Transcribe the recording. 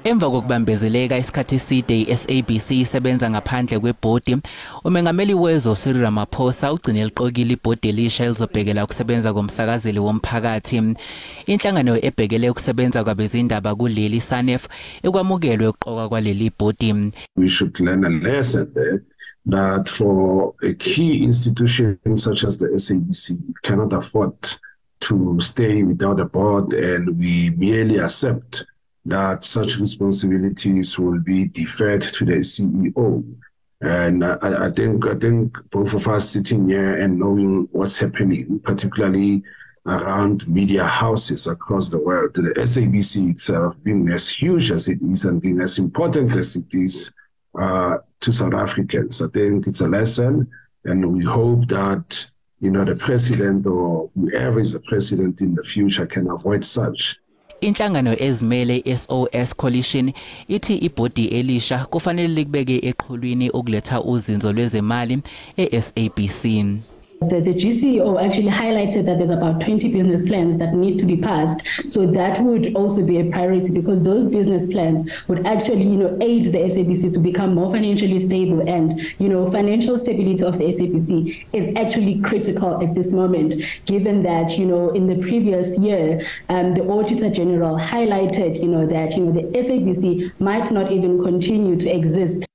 Emva kokubambezeleka isikhathi eside iSABC isebenza ngaphandle kwebhodi, uMengameli wezwe uCyril Ramaphosa ugcine eliqokile ibhodi elisha elizobhekela ukusebenza komsakazeli womphakathi. Inhlangano ebhekele ukusebenza kwabezindaba kuleli SANEF ekwamukelwe ukuqokwa kwaleli bhodi. We should learn a lesson there that for a key institution such as the SABC, it cannot afford to stay without a board, and we merely accept that such responsibilities will be deferred to the CEO. And I think both of us sitting here and knowing what's happening, particularly around media houses across the world, the SABC itself being as huge as it is and being as important as it is to South Africans, I think it's a lesson, and we hope that the president or whoever is the president in the future can avoid such. Inhlangano ezimele SOS Coalition ithi ibhodi elisha kufanele likubeke eqhulwini ukuletha uzinzo lwezemali eSABC. The GCEO actually highlighted that there's about 20 business plans that need to be passed. So that would also be a priority, because those business plans would actually, aid the SABC to become more financially stable. And, financial stability of the SABC is actually critical at this moment, given that, in the previous year, the Auditor General highlighted, that, the SABC might not even continue to exist